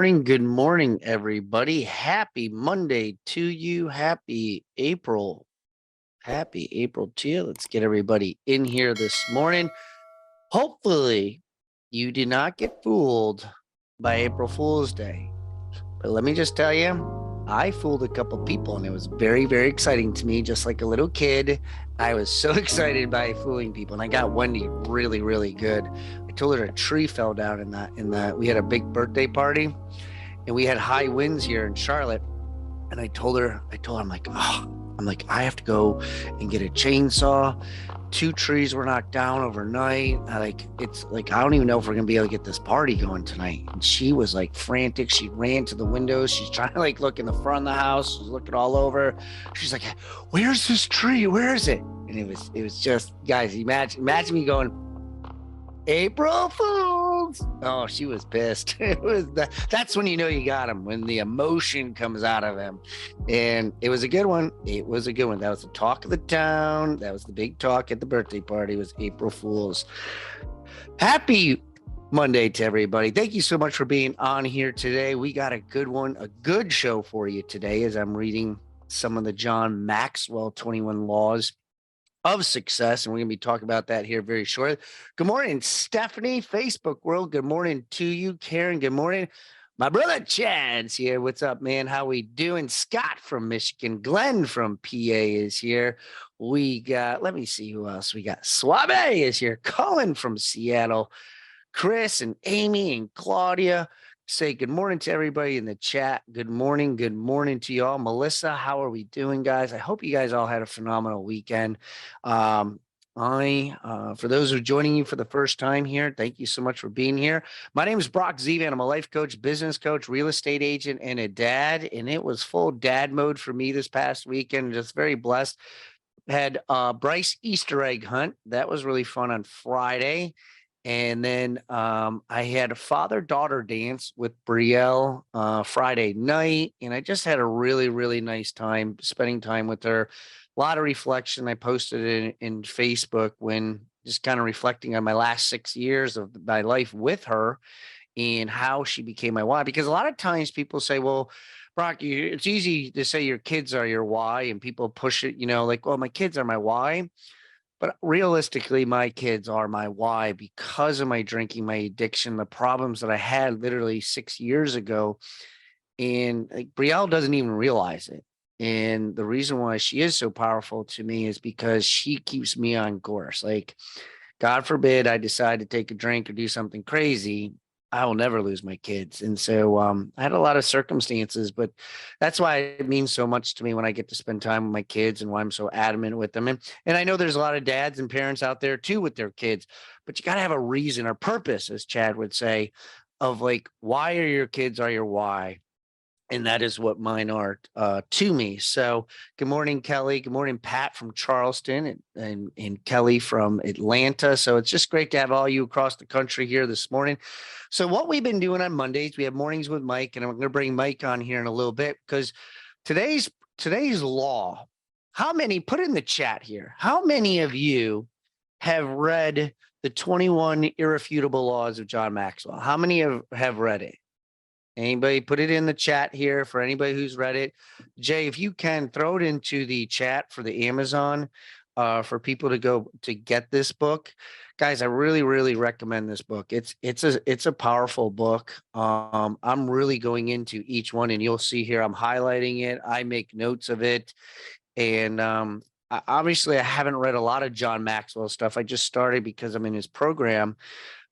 good morning, everybody. Happy Monday to you. Happy April to you. Let's get everybody in here this morning. Hopefully, you did not get fooled by April Fool's Day. But let me just tell you, I fooled a couple people and it was very, very exciting to me. Just like a little kid, I was so excited by fooling people. And I got Wendy really, really good. I told her a tree fell down we had a big birthday party and we had high winds here in Charlotte. And I'm like, I have to go and get a chainsaw. Two trees were knocked down overnight. I don't even know if we're gonna be able to get this party going tonight. And she was like frantic. She ran to the windows. She's trying to like look in the front of the house. She's looking all over. She's like, "Where's this tree? Where is it?" And it was just, guys, imagine me going, April Fools. Oh, she was pissed. That's when you know you got him, when the emotion comes out of him. And it was a good one. That was the talk of the town. That was the big talk at the birthday party, was April Fools. Happy Monday to everybody. Thank you so much for being on here today. We got a good one, a good show for you today as I'm reading some of the John Maxwell 21 Laws of Success, and we're going to be talking about that here very shortly. Good morning, Stephanie, Facebook world. Good morning to you, Karen. Good morning. My brother Chad's here. What's up, man? How we doing? Scott from Michigan. Glenn from PA is here. We got, let me see who else we got. Suave is here. Colin from Seattle. Chris and Amy and Claudia. Say good morning to everybody in the chat. Good morning to y'all. Melissa, how are we doing, guys? I hope you guys all had a phenomenal weekend. For those who are joining you for the first time here, thank you so much for being here. My name is Brock Zivan. I'm a life coach, business coach, real estate agent, and a dad. And it was full dad mode for me this past weekend. Just very blessed. Had Bryce Easter egg hunt. That was really fun on Friday. And then I had a father-daughter dance with Brielle Friday night, and I just had a really, really nice time spending time with her. A lot of reflection. I posted it in Facebook when just kind of reflecting on my last 6 years of my life with her and how she became my wife. Because a lot of times people say, well, Brock, it's easy to say your kids are your why, and people push it, like, well, my kids are my why. But realistically, my kids are my why because of my drinking, my addiction, the problems that I had literally 6 years ago. And like, Brielle doesn't even realize it. And the reason why she is so powerful to me is because she keeps me on course. Like, God forbid I decide to take a drink or do something crazy, I will never lose my kids. And so I had a lot of circumstances, but that's why it means so much to me when I get to spend time with my kids and why I'm so adamant with them. And I know there's a lot of dads and parents out there too with their kids, but you got to have a reason or purpose, as Chad would say, of like, why are your kids are your why? And that is what mine are to me. So good morning, Kelly. Good morning, Pat from Charleston and Kelly from Atlanta. So it's just great to have all you across the country here this morning. So what we've been doing on Mondays, we have mornings with Mike, and I'm going to bring Mike on here in a little bit because today's law, put in the chat here, how many of you have read the 21 Irrefutable Laws of John Maxwell? How many have read it? Anybody, put it in the chat here for anybody who's read it. Jay, if you can, throw it into the chat for the Amazon for people to go to get this book. Guys, I really, really recommend this book. It's a powerful book. I'm really going into each one, and you'll see here I'm highlighting it. I make notes of it. And obviously, I haven't read a lot of John Maxwell stuff. I just started because I'm in his program.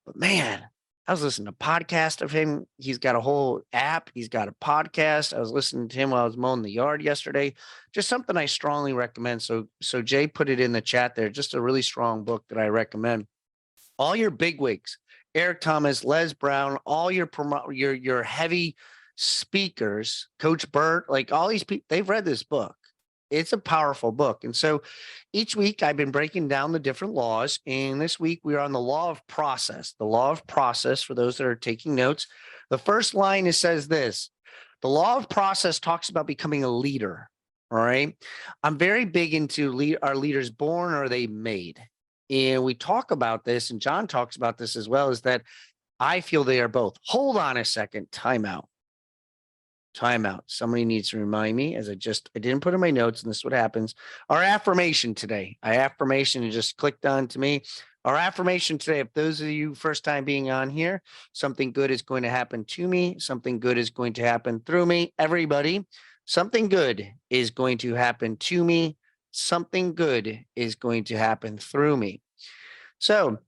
But man, I was listening to a podcast of him. He's got a whole app. He's got a podcast. I was listening to him while I was mowing the yard yesterday. Just something I strongly recommend. So Jay put it in the chat there. Just a really strong book that I recommend. All your bigwigs, Eric Thomas, Les Brown, all your heavy speakers, Coach Burt, like all these people, they've read this book. It's a powerful book. And so each week I've been breaking down the different laws. And this week we are on the law of process. The law of process, for those that are taking notes. The first line says this: the law of process talks about becoming a leader. All right. I'm very big into are leaders born or are they made? And we talk about this, and John talks about this as well, is that I feel they are both. Hold on a second. Time out. Timeout. Somebody needs to remind me, as I didn't put in my notes, and this is what happens. Our affirmation today. It just clicked on to me. Our affirmation today, if those of you first time being on here, something good is going to happen to me. Something good is going to happen through me. Everybody, something good is going to happen to me. Something good is going to happen through me. So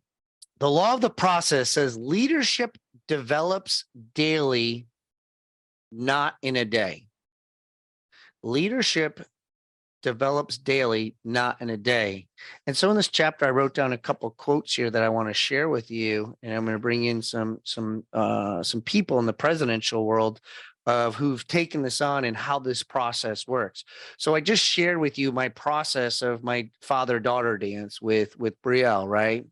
the law of the process says leadership develops daily, not in a day. Leadership develops daily, not in a day. And so in this chapter, I wrote down a couple quotes here that I want to share with you, and I'm going to bring in some people in the presidential world of who've taken this on and how this process works. So I just shared with you my process of my father-daughter dance with Brielle, right?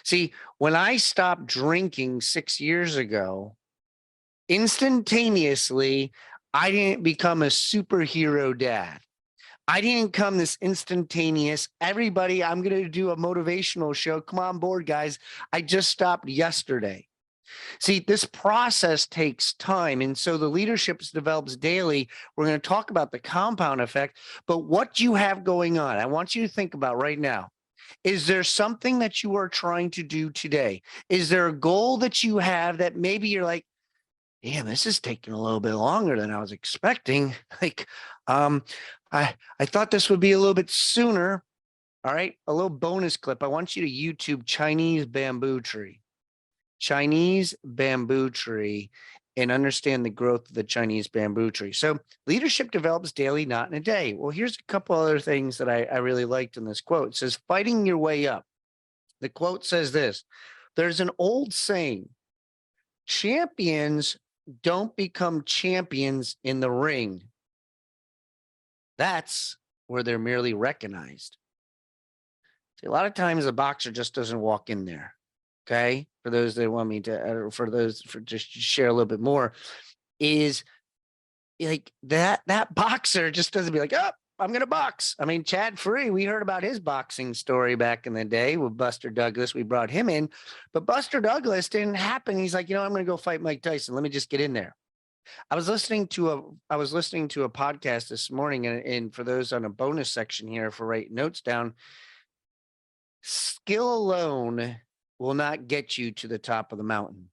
See, when I stopped drinking 6 years ago, instantaneously, I didn't become a superhero dad. I didn't come this instantaneous, everybody, I'm going to do a motivational show. Come on board, guys. I just stopped yesterday. See, this process takes time. And so the leadership develops daily. We're going to talk about the compound effect, but what you have going on, I want you to think about right now. Is there something that you are trying to do today? Is there a goal that you have that maybe you're like, damn, this is taking a little bit longer than I was expecting. Like, I thought this would be a little bit sooner. All right, a little bonus clip. I want you to YouTube Chinese bamboo tree. Chinese bamboo tree, and understand the growth of the Chinese bamboo tree. So leadership develops daily, not in a day. Well, here's a couple other things that I really liked in this quote. It says, fighting your way up. The quote says this: there's an old saying, champions don't become champions in the ring. That's where they're merely recognized. See, a lot of times a boxer just doesn't walk in there. Okay. For those that want me to, for just share a little bit more, is like that boxer just doesn't be like, oh, I'm going to box. I mean, Chad Free, we heard about his boxing story back in the day with Buster Douglas. We brought him in, but Buster Douglas didn't happen. He's like, I'm going to go fight Mike Tyson. Let me just get in there. I was listening to a podcast this morning, and for those on a bonus section here for writing notes down, skill alone will not get you to the top of the mountain.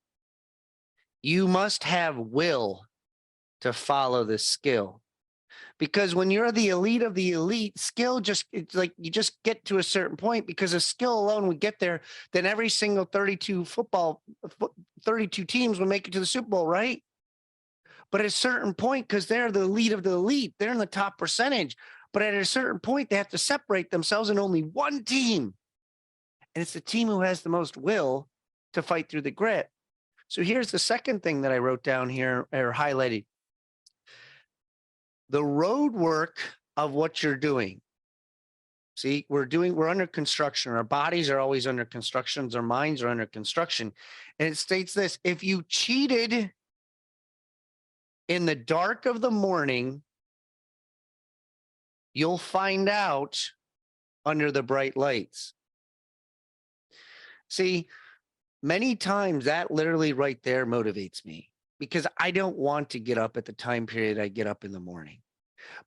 You must have will to follow the skill. Because when you're the elite of the elite, skill it's like you just get to a certain point, because if skill alone would get there, then every single 32 teams would make it to the Super Bowl, right? But at a certain point, because they're the elite of the elite, they're in the top percentage. But at a certain point, they have to separate themselves in only one team. And it's the team who has the most will to fight through the grit. So here's the second thing that I wrote down here, or highlighted. The road work of what you're doing. See, we're under construction. Our bodies are always under construction. Our minds are under construction. And it states this: if you cheated in the dark of the morning, you'll find out under the bright lights. See, many times that literally right there motivates me, because I don't want to get up at the time period I get up in the morning.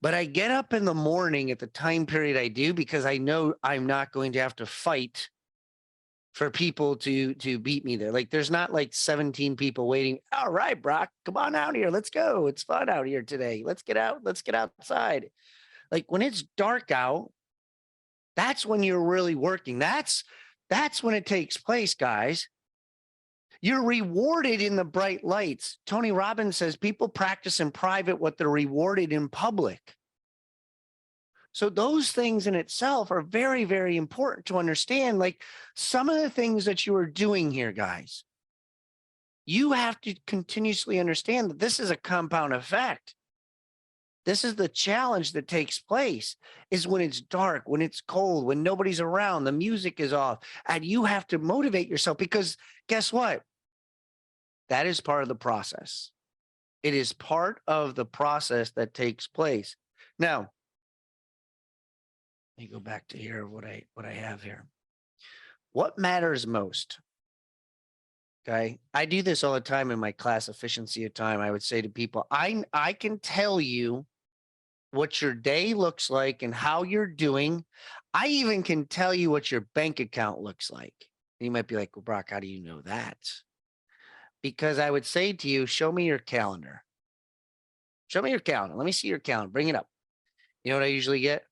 But I get up in the morning at the time period I do because I know I'm not going to have to fight for people to beat me there. Like, there's not like 17 people waiting. All right, Brock, come on out here. Let's go. It's fun out here today. Let's get out. Let's get outside. Like, when it's dark out, that's when you're really working. That's when it takes place, guys. You're rewarded in the bright lights. Tony Robbins says people practice in private what they're rewarded in public. So those things in itself are very, very important to understand. Like, some of the things that you are doing here, guys, you have to continuously understand that this is a compound effect. This is the challenge that takes place, is when it's dark, when it's cold, when nobody's around, the music is off, and you have to motivate yourself, because guess what? That is part of the process. It is part of the process that takes place. Now, let me go back to here what I have here. What matters most? Okay. I do this all the time in my class, Efficiency of Time. I would say to people, I can tell you what your day looks like and how you're doing. I even can tell you what your bank account looks like. And you might be like, well, Brock, how do you know that? Because I would say to you, show me your calendar. Show me your calendar. Let me see your calendar. Bring it up. You know what I usually get?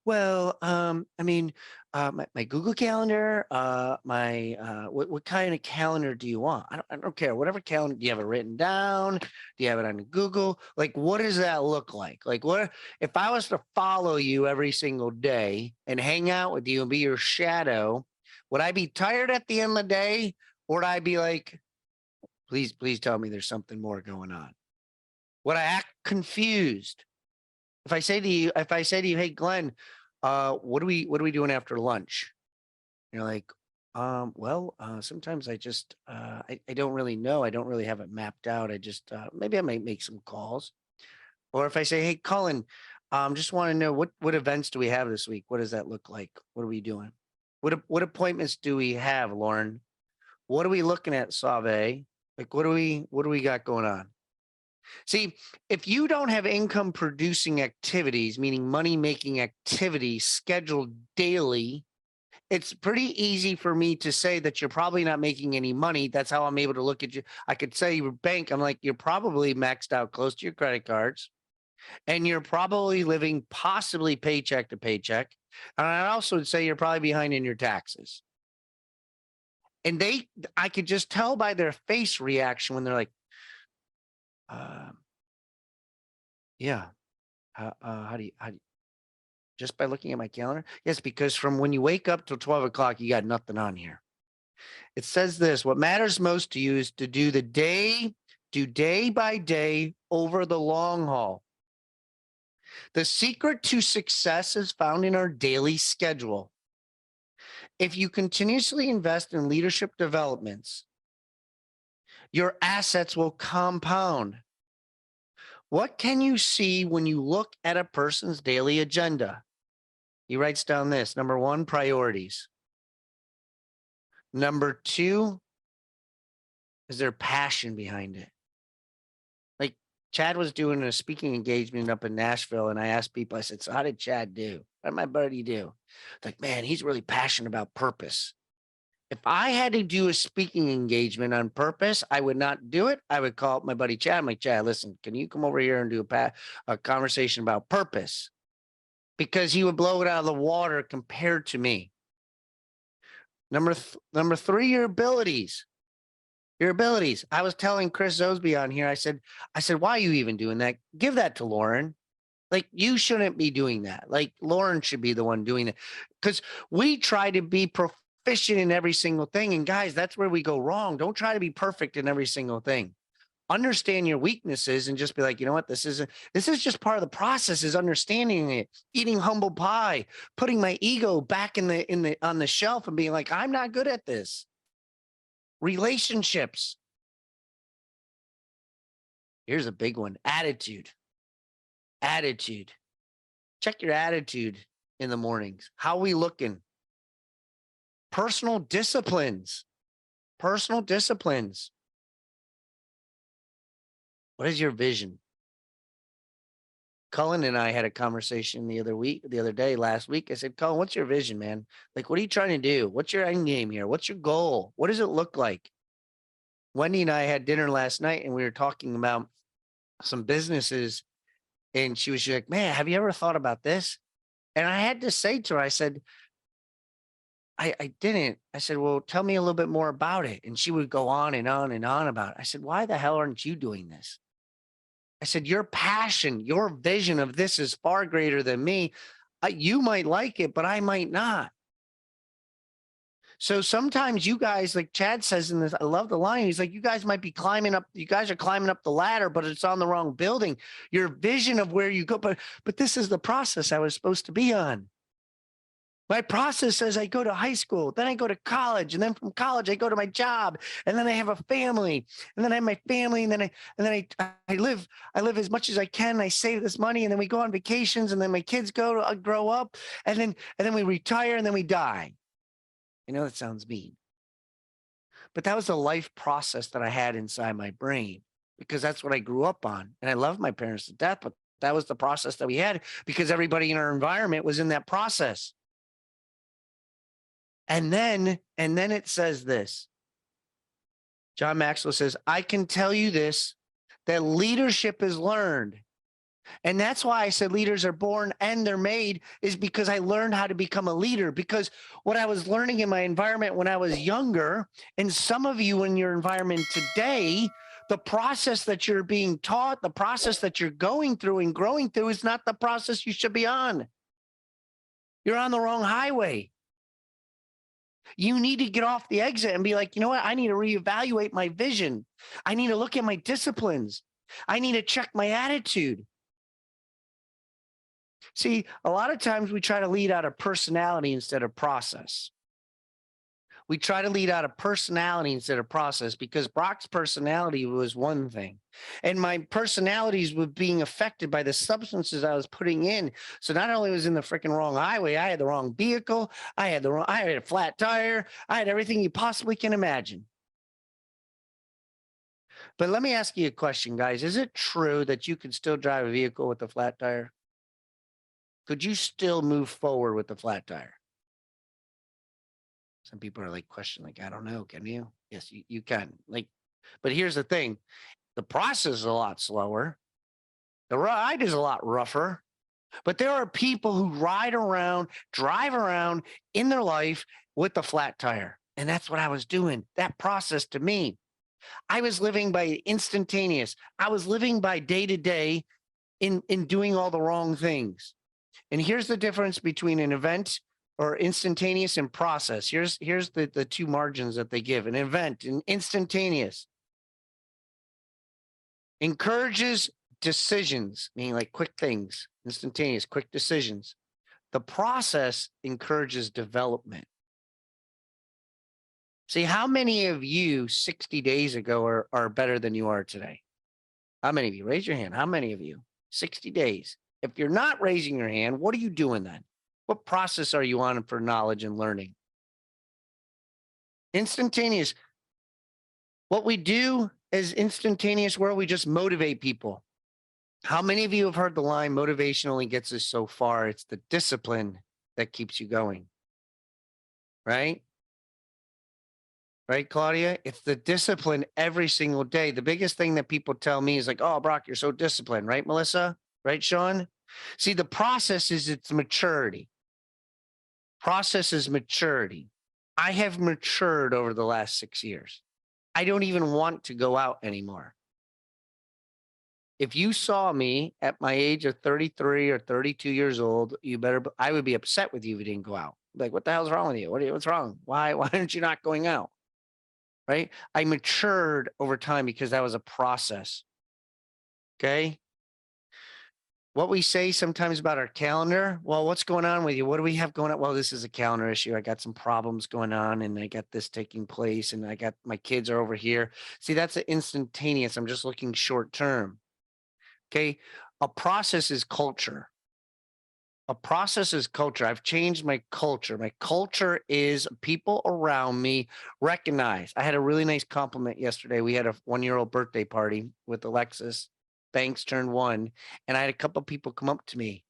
Well, I mean, my Google Calendar, what kind of calendar do you want? I don't care. Whatever calendar, do you have it written down? Do you have it on Google? Like, what does that look like? Like, what if I was to follow you every single day and hang out with you and be your shadow? Would I be tired at the end of the day, or would I be like, please tell me there's something more going on? Would I act confused? If I say to you, hey Glenn, what are we doing after lunch? You're like, sometimes I don't really know. I don't really have it mapped out. I just maybe I might make some calls. Or if I say, hey Colin, just want to know what events do we have this week? What does that look like? What are we doing? What appointments do we have, Lauren? What are we looking at, Save? Like what do we got going on? See, if you don't have income producing activities, meaning money making activities scheduled daily, it's pretty easy for me to say that you're probably not making any money. That's how I'm able to look at you. I could say your bank, I'm like, you're probably maxed out close to your credit cards and you're probably living possibly paycheck to paycheck. And I also would say you're probably behind in your taxes. And I could just tell by their face reaction when they're like, uh, yeah, how do you, just by looking at my calendar? Yes, because from when you wake up till 12 o'clock, you got nothing on here. It says this: what matters most to you is to do day by day over the long haul. The secret to success is found in our daily schedule. If you continuously invest in leadership developments, your assets will compound. What can you see when you look at a person's daily agenda? He writes down this: number one, priorities. Number two, is there passion behind it? Like Chad was doing a speaking engagement up in Nashville, and I asked people, I said, so how did Chad do? How did my buddy do? Like, man, he's really passionate about purpose. If I had to do a speaking engagement on purpose, I would not do it. I would call up my buddy Chad. I'm like, Chad, listen, can you come over here and do a conversation about purpose? Because he would blow it out of the water compared to me. Number three, your abilities. Your abilities. I was telling Chris Osby on here, I said, why are you even doing that? Give that to Lauren. Like, you shouldn't be doing that. Like, Lauren should be the one doing it. Because we try to be proficient in every single thing. And guys, that's where we go wrong. Don't try to be perfect in every single thing. Understand your weaknesses and just be like, you know what? This is just part of the process, is understanding it, eating humble pie, putting my ego back on the shelf and being like, I'm not good at this. Relationships. Here's a big one: attitude. Attitude. Check your attitude in the mornings. How we looking? Personal disciplines. Personal disciplines. What is your vision? Cullen and I had a conversation last week. I said, Cullen, what's your vision, man? Like, what are you trying to do? What's your end game here? What's your goal? What does it look like? Wendy and I had dinner last night and we were talking about some businesses, and she was like, man, have you ever thought about this? And I had to say to her, I said, I didn't. I said, well, tell me a little bit more about it. And she would go on and on and on about it. I said, why the hell aren't you doing this? I said, your passion, your vision of this is far greater than me. You might like it, but I might not. So sometimes you guys, like Chad says in this, I love the line. He's like, you guys might be you guys are climbing up the ladder, but it's on the wrong building. Your vision of where you go, but this is the process I was supposed to be on. My process says I go to high school, then I go to college, and then from college I go to my job, and then I have a family, and then I have my family, and then I live as much as I can. I save this money, and then we go on vacations, and then my kids grow up, and then we retire, and then we die. I know that sounds mean, But that was a life process that I had inside my brain because that's what I grew up on. And I love my parents to death, but that was the process that we had because everybody in our environment was in that process. And then it says this. John Maxwell says, I can tell you this, that leadership is learned. And that's why I said leaders are born and they're made, is because I learned how to become a leader. Because what I was learning in my environment when I was younger, and some of you in your environment today, the process that you're being taught, the process that you're going through and growing through is not the process you should be on. You're on the wrong highway. You need to get off the exit and be like, you know what? I need to reevaluate my vision. I need to look at my disciplines. I need to check my attitude. See, a lot of times we try to lead out of personality instead of process. We try to lead out of personality instead of process because Brock's personality was one thing. And my personalities were being affected by the substances I was putting in. So not only was in the freaking wrong highway, I had the wrong vehicle. I had a flat tire. I had everything you possibly can imagine. But let me ask you a question, guys. Is it true that you can still drive a vehicle with a flat tire? Could you still move forward with the flat tire? Some people are like questioning, like, I don't know, can you? Yes, you can. Like, but here's the thing. The process is a lot slower. The ride is a lot rougher. But there are people who ride around, drive around in their life with the flat tire. And that's what I was doing. That process to me, I was living by instantaneous. I was living by day to day in doing all the wrong things. And here's the difference between an event or instantaneous and process. Here's the two margins that they give. An event, an instantaneous, encourages decisions, meaning like quick things, instantaneous, quick decisions. The process encourages development. See, how many of you 60 days ago are better than you are today? How many of you? Raise your hand. How many of you? 60 days. If you're not raising your hand, what are you doing then? What process are you on for knowledge and learning? Instantaneous. What we do is instantaneous where we just motivate people. How many of you have heard the line, motivation only gets us so far? It's the discipline that keeps you going. Right? Right, Claudia? It's the discipline every single day. The biggest thing that people tell me is like, oh, Brock, you're so disciplined. Right, Melissa? Right, Sean? See, the process is its maturity. Process is maturity. I have matured over the last 6 years. I don't even want to go out anymore. If you saw me at my age of 33 or 32 years old, I would be upset with you if you didn't go out. Like, what the hell's wrong with you? What's wrong? Why aren't you not going out? Right? I matured over time because that was a process. Okay. What we say sometimes about our calendar. Well, what's going on with you? What do we have going on? Well, this is a calendar issue. I got some problems going on and I got this taking place and I got my kids are over here. See, that's an instantaneous. I'm just looking short term. Okay. A process is culture. A process is culture. I've changed my culture. My culture is people around me recognize. I had a really nice compliment yesterday. We had a 1-year-old birthday party with Alexis. Banks turned 1, and I had a couple of people come up to me,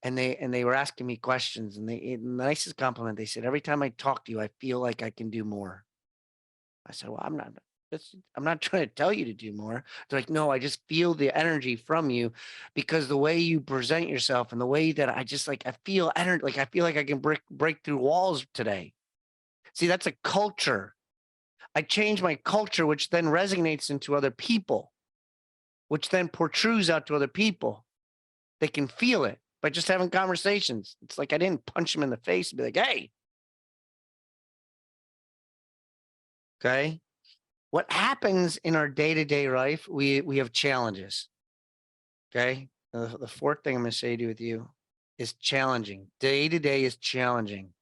and they were asking me questions. And the nicest compliment, they said, "Every time I talk to you, I feel like I can do more." I said, "Well, I'm not trying to tell you to do more." They're like, "No, I just feel the energy from you because the way you present yourself and the way that I just like, I feel energy, like I feel like I can break through walls today." See, that's a culture. I change my culture, which then resonates into other people, which then protrudes out to other people. They can feel it by just having conversations. It's like I didn't punch them in the face and be like, "Hey." Okay. What happens in our day-to-day life, we have challenges. Okay. The fourth thing I'm going to say to with you is challenging. Day to day is challenging.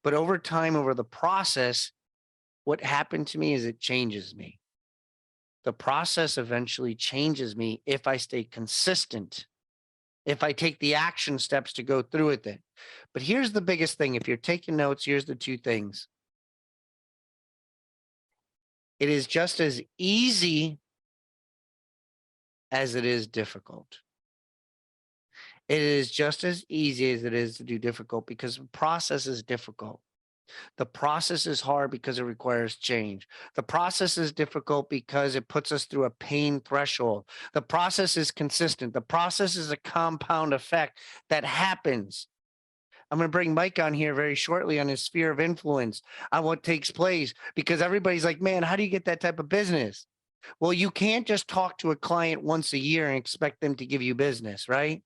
But over time, over the process, what happened to me is it changes me. The process eventually changes me if I stay consistent, if I take the action steps to go through with it. But here's the biggest thing. If you're taking notes, here's the two things. It is just as easy as it is difficult. It is just as easy as it is to do difficult because the process is difficult. The process is hard because it requires change. The process is difficult because it puts us through a pain threshold. The process is consistent. The process is a compound effect that happens. I'm going to bring Mike on here very shortly on his sphere of influence on what takes place because everybody's like, man, how do you get that type of business? Well, you can't just talk to a client once a year and expect them to give you business, right?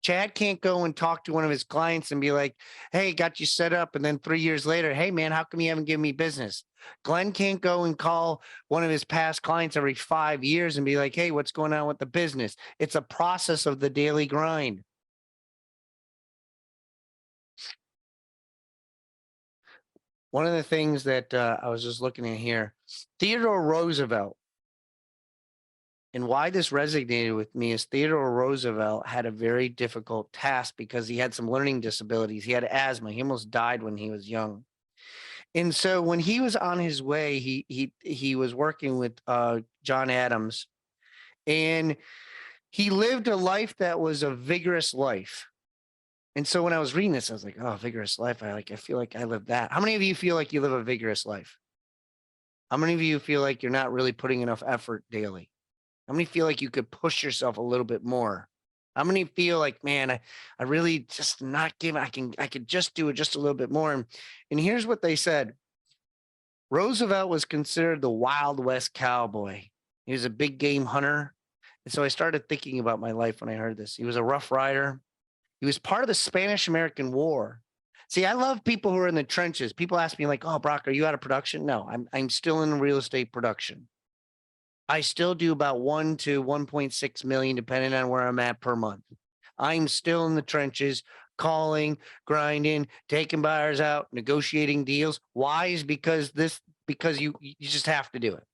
Chad can't go and talk to one of his clients and be like, hey, got you set up. And then 3 years later, hey, man, how come you haven't given me business? Glenn can't go and call one of his past clients every 5 years and be like, hey, what's going on with the business? It's a process of the daily grind. One of the things that I was just looking at here, Theodore Roosevelt, and why this resonated with me is Theodore Roosevelt had a very difficult task because he had some learning disabilities. He had asthma. He almost died when he was young. And so when he was on his way, he was working with John Adams, and he lived a life that was a vigorous life. And so when I was reading this, I was like, "Oh, vigorous life! I feel like I live that." How many of you feel like you live a vigorous life? How many of you feel like you're not really putting enough effort daily? How many feel like you could push yourself a little bit more? How many feel like, man, I really just not giving, I could just do it just a little bit more. And here's what they said. Roosevelt was considered the Wild West cowboy. He was a big game hunter. And so I started thinking about my life when I heard this. He was a rough rider. He was part of the Spanish American War. See, I love people who are in the trenches. People ask me like, "Oh, Brock, are you out of production?" No, I'm still in real estate production. I still do about 1 to 1.6 million, depending on where I'm at per month. I'm still in the trenches, calling, grinding, taking buyers out, negotiating deals. Why? Is because you just have to do it.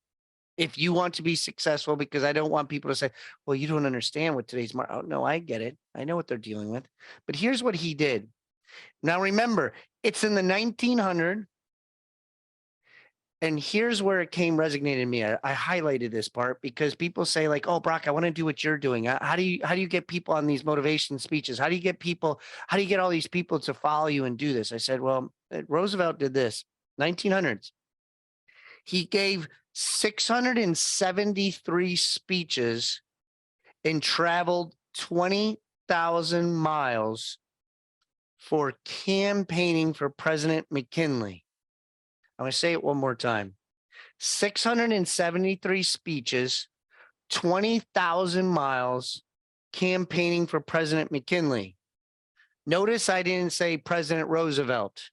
If you want to be successful, because I don't want people to say, well, you don't understand what today's market. Oh, no, I get it. I know what they're dealing with. But here's what he did. Now, remember, it's in the 1900s. And here's where it came resonated in me. I highlighted this part because people say like, "Oh, Brock, I want to do what you're doing." How do you get people on these motivation speeches? How do you get all these people to follow you and do this? I said, "Well, Roosevelt did this, 1900s. He gave 673 speeches and traveled 20,000 miles for campaigning for President McKinley." I'm going to say it one more time. 673 speeches, 20,000 miles campaigning for President McKinley. Notice I didn't say President Roosevelt.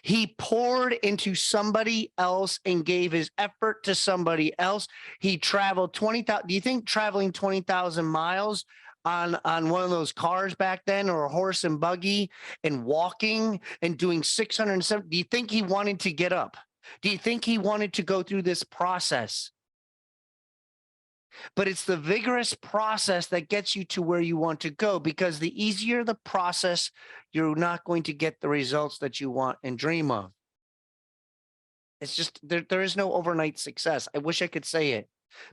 He poured into somebody else and gave his effort to somebody else. He traveled 20,000. Do you think traveling 20,000 miles on one of those cars back then, or a horse and buggy, and walking and doing 607, do you think he wanted to get up? Do you think he wanted to go through this process? But it's the vigorous process that gets you to where you want to go, because the easier the process, you're not going to get the results that you want and dream of. It's just there is no overnight success. I wish I could say it.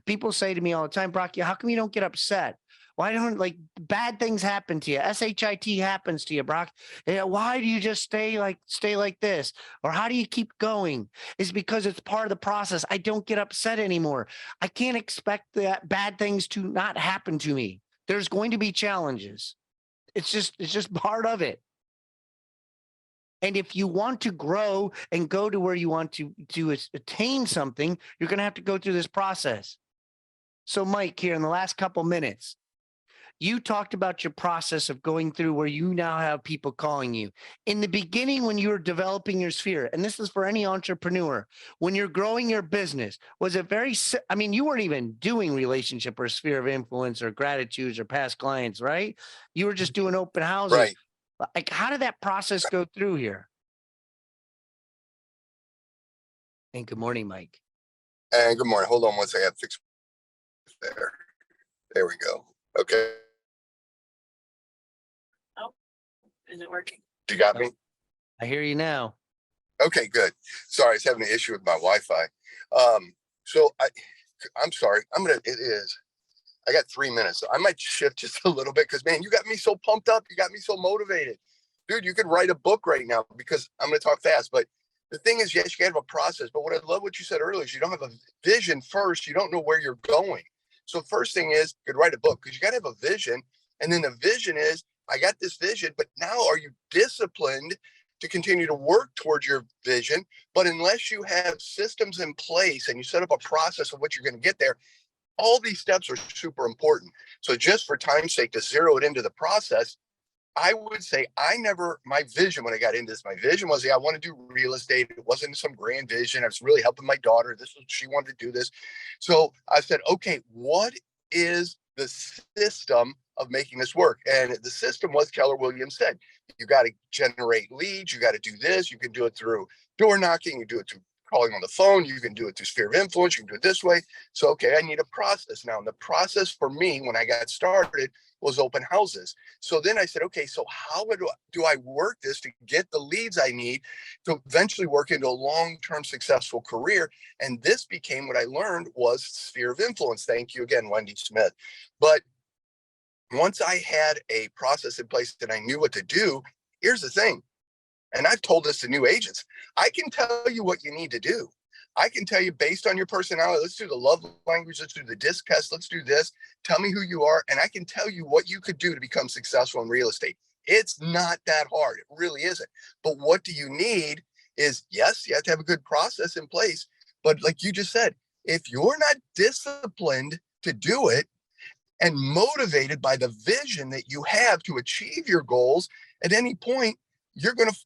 People say to me all the time, "Brock, how come you don't get upset? Why don't, like, bad things happen to you? SHIT happens to you, Brock. Why do you just stay like this? Or how do you keep going?" It's because it's part of the process. I don't get upset anymore. I can't expect that bad things to not happen to me. There's going to be challenges. It's just part of it. And if you want to grow and go to where you want to attain something, you're going to have to go through this process. So, Mike, here in the last couple minutes, you talked about your process of going through where you now have people calling you. In the beginning, when you were developing your sphere, and this is for any entrepreneur, when you're growing your business, was it you weren't even doing relationship or sphere of influence or gratitudes or past clients, right? You were just doing open houses. Right. Like, how did that process go through here? And good morning, Mike. And good morning. Hold on one second. I fix there. There we go. Okay. Is it working? You got me? I hear you now. Okay, good. Sorry, I was having an issue with my Wi-Fi. I'm sorry. I got 3 minutes. I might shift just a little bit because, man, you got me so pumped up. You got me so motivated. Dude, you could write a book right now because I'm going to talk fast. But the thing is, yes, you got to have a process. But what I love what you said earlier is you don't have a vision first. You don't know where you're going. So first thing is you could write a book because you got to have a vision. And then the vision is, I got this vision, but now are you disciplined to continue to work towards your vision? But unless you have systems in place and you set up a process of what you're going to get there, all these steps are super important. So just for time's sake, to zero it into the process, I would say my vision when I got into this, my vision was, I want to do real estate. It wasn't some grand vision. I was really helping my daughter. She wanted to do this. So I said, okay, what is the system of making this work? And the system was Keller Williams said, you got to generate leads. You got to do this. You can do it through door knocking. You do it through calling on the phone. You can do it through sphere of influence. You can do it this way. So, okay, I need a process now. And the process for me when I got started was open houses. So then I said, okay, so how do I work this to get the leads I need to eventually work into a long-term successful career? And this became what I learned was sphere of influence. Thank you again, Wendy Smith. But once I had a process in place that I knew what to do, here's the thing. And I've told this to new agents. I can tell you what you need to do. I can tell you based on your personality, let's do the love language, let's do the disc test, let's do this. Tell me who you are. And I can tell you what you could do to become successful in real estate. It's not that hard. It really isn't. But what do you need is, yes, you have to have a good process in place. But like you just said, if you're not disciplined to do it and motivated by the vision that you have to achieve your goals, at any point, you're going to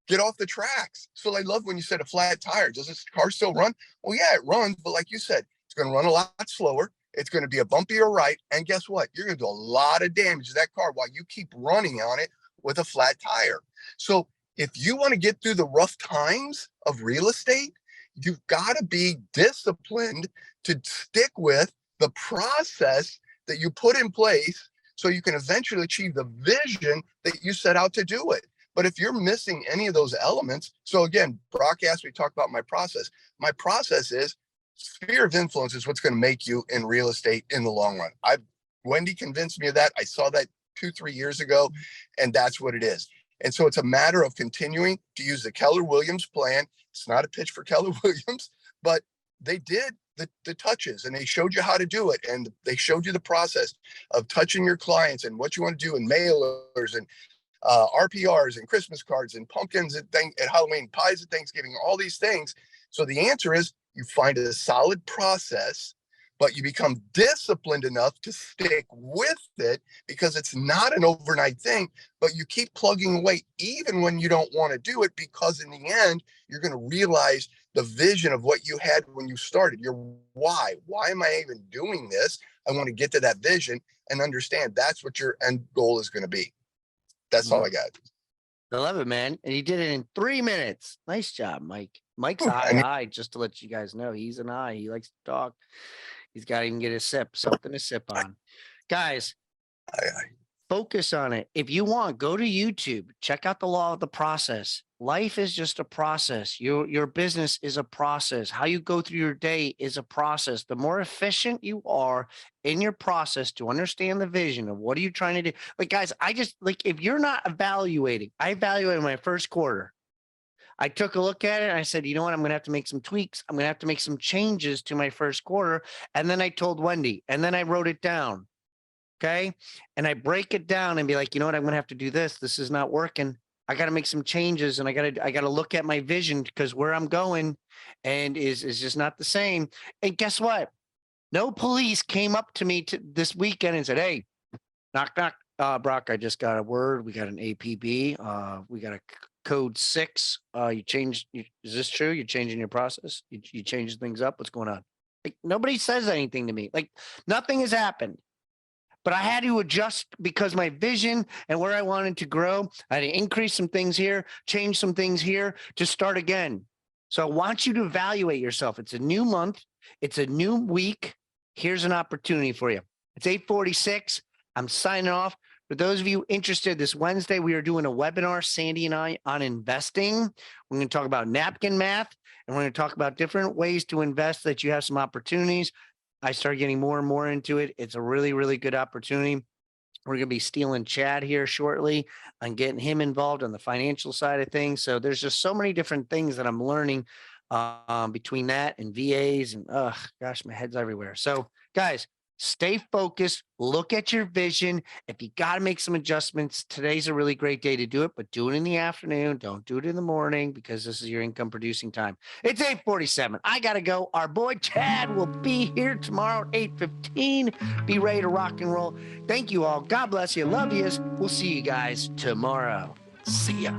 get off the tracks. So I love when you said a flat tire. Does this car still run? Well, yeah, it runs. But like you said, it's going to run a lot slower. It's going to be a bumpier ride. And guess what? You're going to do a lot of damage to that car while you keep running on it with a flat tire. So if you want to get through the rough times of real estate, you've got to be disciplined to stick with the process that you put in place so you can eventually achieve the vision that you set out to do it. But if you're missing any of those elements, so again, Brock asked me to talk about my process. My process is sphere of influence is what's going to make you in real estate in the long run. Wendy convinced me of that. I saw that 2-3 years ago, and that's what it is. And so it's a matter of continuing to use the Keller Williams plan. It's not a pitch for Keller Williams, but they did the touches and they showed you how to do it. And they showed you the process of touching your clients and what you want to do in mailers and RPRs and Christmas cards and pumpkins at Halloween, pies at Thanksgiving, all these things. So the answer is you find a solid process, but you become disciplined enough to stick with it because it's not an overnight thing, but you keep plugging away even when you don't want to do it, because in the end, you're going to realize the vision of what you had when you started, your why. Why am I even doing this? I want to get to that vision and understand that's what your end goal is going to be. That's all I got. I love it, man. And he did it in 3 minutes. Nice job, Mike. Mike's a high, just to let you guys know. He's an eye. He likes to talk. He's got to even get a sip, something to sip on. Guys, focus on it. If you want, go to YouTube, check out the law of the process. Life is just a process. Your business is a process. How you go through your day is a process. The more efficient you are in your process to understand the vision of what are you trying to do. Like, guys, if you're not evaluating, I evaluated my first quarter. I took a look at it and I said, you know what? I'm going to have to make some tweaks. I'm going to have to make some changes to my first quarter. And then I told Wendy, and then I wrote it down. Okay. And I break it down and be like, you know what? I'm going to have to do this. This is not working. I got to make some changes and I got to look at my vision because where I'm going and is just not the same. And guess what? No police came up to me this weekend and said, hey, knock, knock. Brock, I just got a word. We got an APB. We got a code 6. Is this true? You're changing your process? You changing things up? What's going on? Like, nobody says anything to me. Like, nothing has happened. But I had to adjust because my vision and where I wanted to grow, I had to increase some things here, change some things here to start again. So I want you to evaluate yourself. It's a new month. It's a new week. Here's an opportunity for you. It's 8:46. I'm signing off. For those of you interested, this Wednesday, we are doing a webinar, Sandy and I, on investing. We're going to talk about napkin math, and we're going to talk about different ways to invest so that you have some opportunities. I started getting more and more into it. It's a really, really good opportunity. We're going to be stealing Chad here shortly on getting him involved on the financial side of things. So there's just so many different things that I'm learning between that and VAs and, gosh, my head's everywhere. So guys, stay focused, look at your vision. If you got to make some adjustments, today's a really great day to do it, but do it in the afternoon. Don't do it in the morning because this is your income producing time. It's 8:47. I got to go. Our boy Chad will be here tomorrow at 8:15. Be ready to rock and roll. Thank you all. God bless you. Love yous. We'll see you guys tomorrow. See ya.